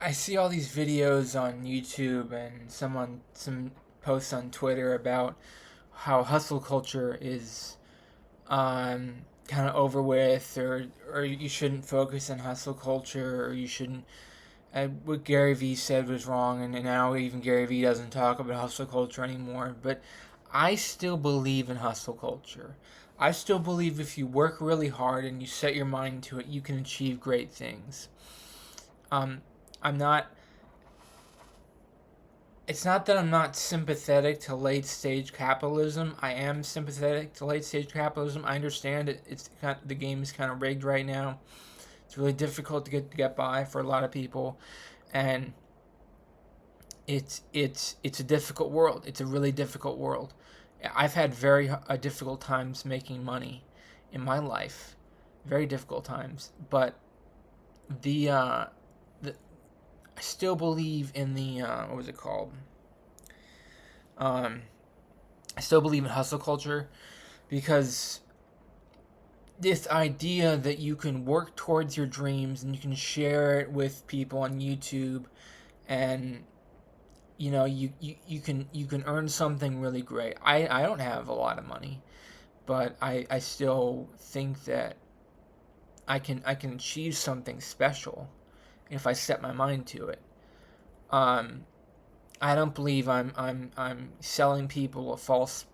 I see all these videos on YouTube and some posts on Twitter about how hustle culture is kind of over with, or you shouldn't focus on hustle culture, or you shouldn't. What Gary Vee said was wrong, and now even Gary Vee doesn't talk about hustle culture anymore. But I still believe in hustle culture. I still believe if you work really hard and you set your mind to it, you can achieve great things. Um, I'm not It's not that I'm not sympathetic to late stage capitalism. I am sympathetic to late stage capitalism. I understand it. The game is kind of rigged right now. It's really difficult to get by for a lot of people, and it's a difficult world. It's a really difficult world. I've had very difficult times making money in my life, very difficult times. But the the I still believe in the what was it called? Um, I still believe in hustle culture because this idea that you can work towards your dreams and you can share it with people on YouTube, and you can earn something really great. I don't have a lot of money, but I still think that I can achieve something special if I set my mind to it. Um, I don't believe I'm selling people a false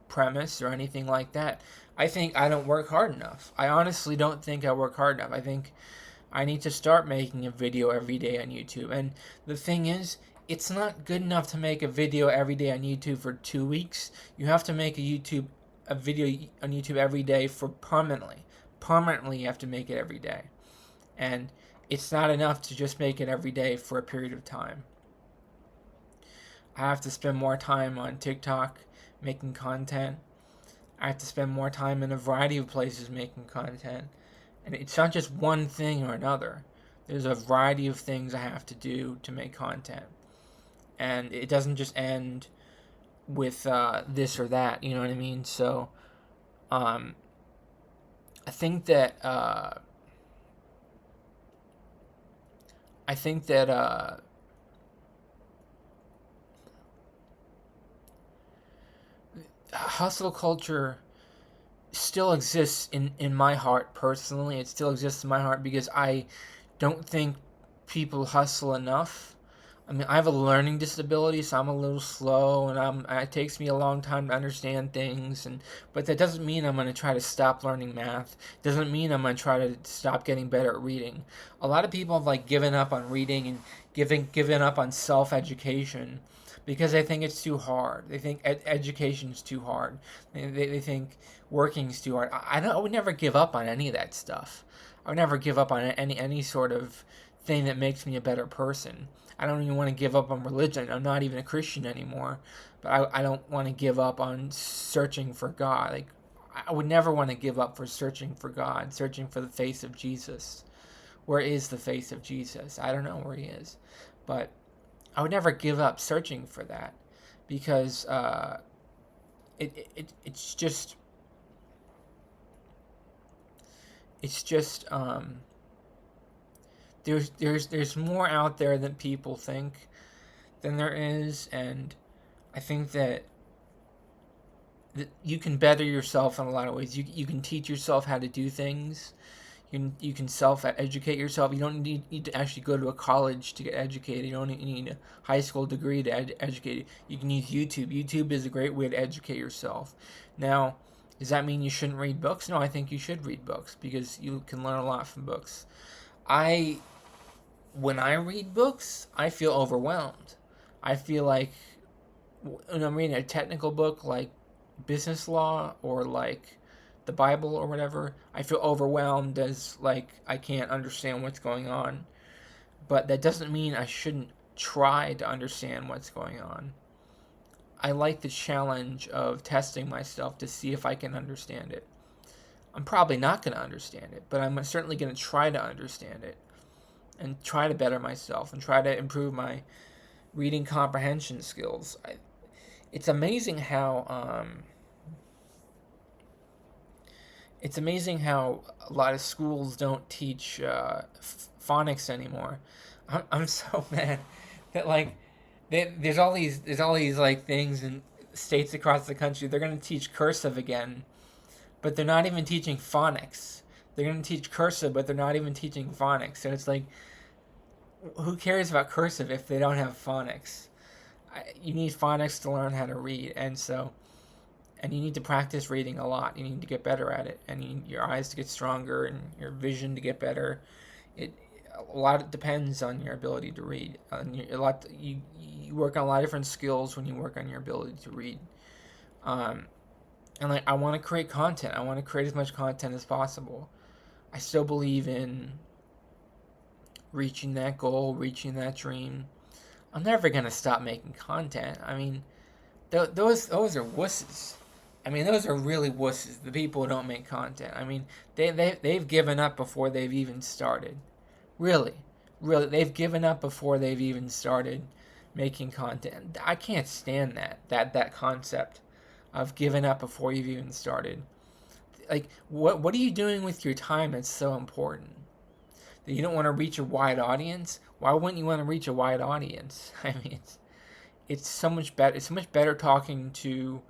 premise or anything like that. I think I don't work hard enough. I honestly don't think I work hard enough. I think I need to start making a video every day on YouTube. And the thing is, it's not good enough to make a video every day on YouTube for 2 weeks. You have to make a video on YouTube every day for permanently. Permanently, you have to make it every day. And it's not enough to just make it every day for a period of time. I have to spend more time on TikTok making content. I have to spend more time in a variety of places making content. And it's not just one thing or another. There's a variety of things I have to do to make content. And it doesn't just end with this or that, you know what I mean? So, um, I think that, I think that, hustle culture still exists in my heart personally. It still exists in my heart because I don't think people hustle enough. I mean, I have a learning disability, so I'm a little slow, and it takes me a long time to understand things. But that doesn't mean I'm going to try to stop learning math. It doesn't mean I'm going to try to stop getting better at reading. A lot of people have like given up on reading and given up on self education because they think it's too hard. They think education is too hard. They think working is too hard. I would never give up on any of that stuff. I would never give up on any sort of thing that makes me a better person. I don't even want to give up on religion. I'm not even a Christian anymore, but I don't want to give up on searching for God. Like I would never want to give up for searching for God, searching for the face of Jesus. Where is the face of Jesus? I don't know where he is, but I would never give up searching for that because it's just there's more out there than people think than there is, and I think that you can better yourself in a lot of ways. You can teach yourself how to do things. You can self educate yourself. You don't need to actually go to a college to get educated. You don't need a high school degree to educate you. You can use YouTube. YouTube is a great way to educate yourself. Now, does that mean you shouldn't read books? No, I think you should read books because you can learn a lot from books. I When I read books, I feel overwhelmed. I feel like when I'm reading a technical book like business law or like the Bible or whatever, I feel overwhelmed as like I can't understand what's going on. But that doesn't mean I shouldn't try to understand what's going on. I like the challenge of testing myself to see if I can understand it. I'm probably not going to understand it, but I'm certainly going to try to understand it and try to better myself and try to improve my reading comprehension skills. It's amazing how it's amazing how a lot of schools don't teach phonics anymore. I'm so mad that like there's all these like things in states across the country. They're going to teach cursive again, but they're not even teaching phonics. They're going to teach cursive, but they're not even teaching phonics. So it's like, who cares about cursive if they don't have phonics? You need phonics to learn how to read, and you need to practice reading a lot. You need to get better at it, and you need your eyes to get stronger and your vision to get better. It a lot depends on your ability to read. You work on a lot of different skills when you work on your ability to read. Um, and like I want to create content. I want to create as much content as possible. I still believe in reaching that goal, reaching that dream. I'm never gonna stop making content. I mean, those are wusses. I mean, those are really wusses. The people who don't make content. I mean, they've given up before they've even started. Really, really, they've given up before they've even started making content. I can't stand that concept of giving up before you've even started. Like, what are you doing with your time that's so important? That you don't want to reach a wide audience? Why wouldn't you want to reach a wide audience? I mean, it's so much better. It's so much better talking to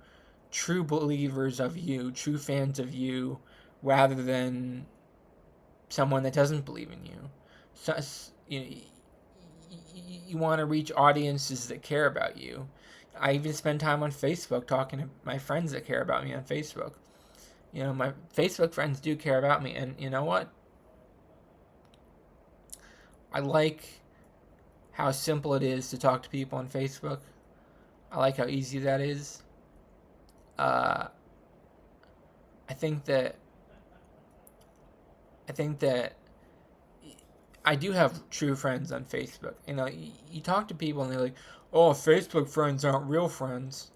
true believers of you, true fans of you, rather than someone that doesn't believe in you. So, you want to reach audiences that care about you. I even spend time on Facebook talking to my friends that care about me on Facebook. My Facebook friends do care about me, and you know what? I like how simple it is to talk to people on Facebook. I like how easy that is. Uh, I think that I think that I do have true friends on Facebook. You talk to people and they're like, "Oh, Facebook friends aren't real friends."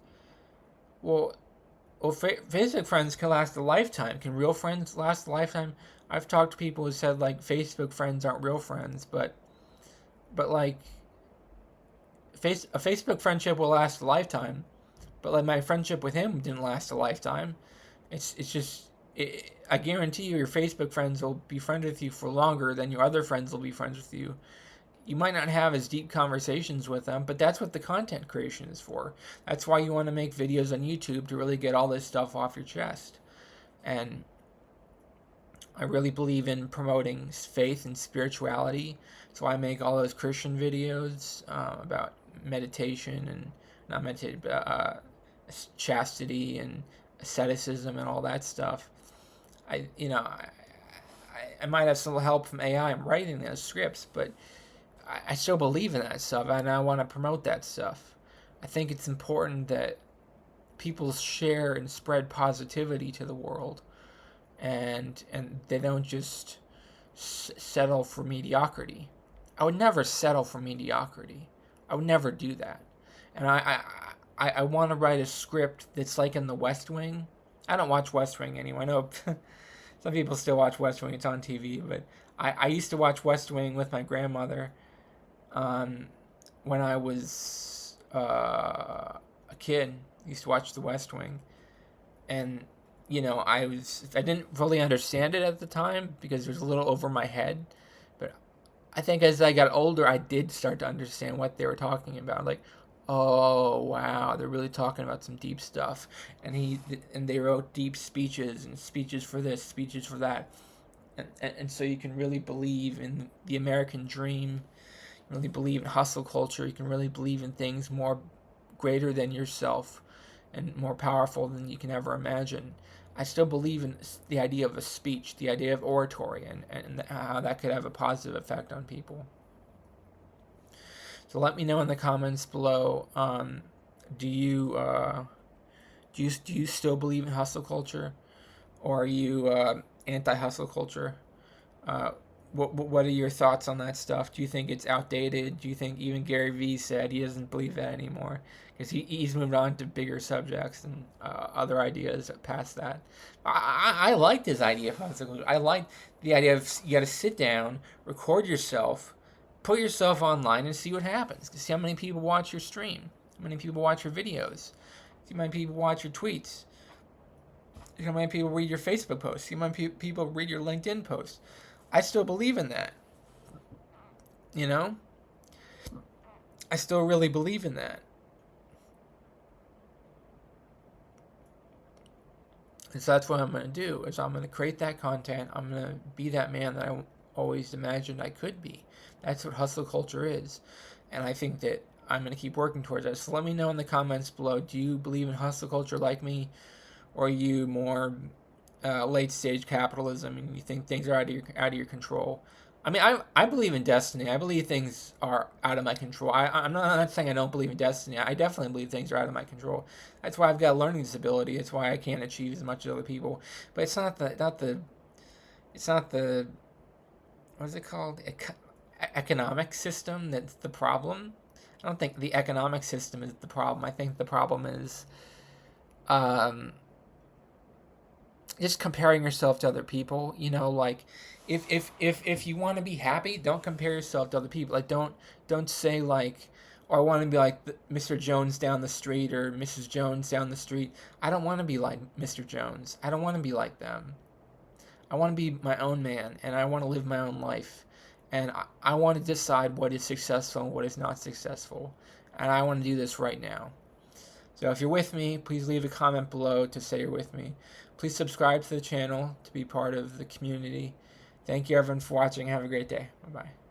Well, Facebook friends can last a lifetime. Can real friends last a lifetime? I've talked to people who said like Facebook friends aren't real friends, but like a Facebook friendship will last a lifetime. But like my friendship with him didn't last a lifetime. It's just I guarantee you your Facebook friends will be friends with you for longer than your other friends will be friends with you. You might not have as deep conversations with them, but that's what the content creation is for. That's why you want to make videos on YouTube, to really get all this stuff off your chest. And I really believe in promoting faith and spirituality. So I make all those Christian videos about meditation and not meditation, but chastity and asceticism and all that stuff. I might have some help from AI. I'm writing those scripts, but I still believe in that stuff, and I want to promote that stuff. I think it's important that people share and spread positivity to the world, and they don't just settle for mediocrity. I would never settle for mediocrity. I would never do that. And I want to write a script that's like in the West Wing. I don't watch West Wing anymore. I know some people still watch West Wing. It's on TV, but I used to watch West Wing with my grandmother when I was a kid. I used to watch the West Wing, and I didn't really understand it at the time because it was a little over my head, but I think as I got older, I did start to understand what they were talking about. Like, oh wow, they're really talking about some deep stuff, and they wrote deep speeches and speeches for this, speeches for that, and so you can really believe in the American dream. You really believe in hustle culture. You can really believe in things more greater than yourself and more powerful than you can ever imagine. I still believe in the idea of a speech, the idea of oratory, and how that could have a positive effect on people. So let me know in the comments below. Do you still believe in hustle culture, or are you anti-hustle culture? What are your thoughts on that stuff? Do you think it's outdated? Do you think even Gary Vee said he doesn't believe that anymore? Because he's moved on to bigger subjects and other ideas past that. I liked his idea of hustle culture. I liked the idea of you got to sit down, record yourself, put yourself online, and see what happens. See how many people watch your stream, how many people watch your videos, see how many people watch your tweets, see how many people read your Facebook posts, see how many people read your LinkedIn posts. I still believe in that. You know, I still really believe in that. And so that's what I'm going to do is I'm going to create that content. I'm going to be that man that I always imagined I could be. That's what hustle culture is. And I think that I'm going to keep working towards that. So let me know in the comments below, do you believe in hustle culture like me? Or are you more late stage capitalism and you think things are out of your control? I mean, I believe in destiny. I believe things are out of my control. I'm not saying I don't believe in destiny. I definitely believe things are out of my control. That's why I've got a learning disability. It's why I can't achieve as much as other people. But it's not the what is it called? Economic system that's the problem. I don't think the economic system is the problem. I think the problem is um, just comparing yourself to other people. You know, like if you want to be happy, don't compare yourself to other people. Like don't say like, or I want to be like Mr. Jones down the street or Mrs. Jones down the street. I don't want to be like Mr. Jones. I don't want to be like them. I want to be my own man, and I want to live my own life, and I want to decide what is successful and what is not successful, and I want to do this right now. So if you're with me, please leave a comment below to say you're with me. Please subscribe to the channel to be part of the community. Thank you everyone for watching. Have a great day. Bye-bye.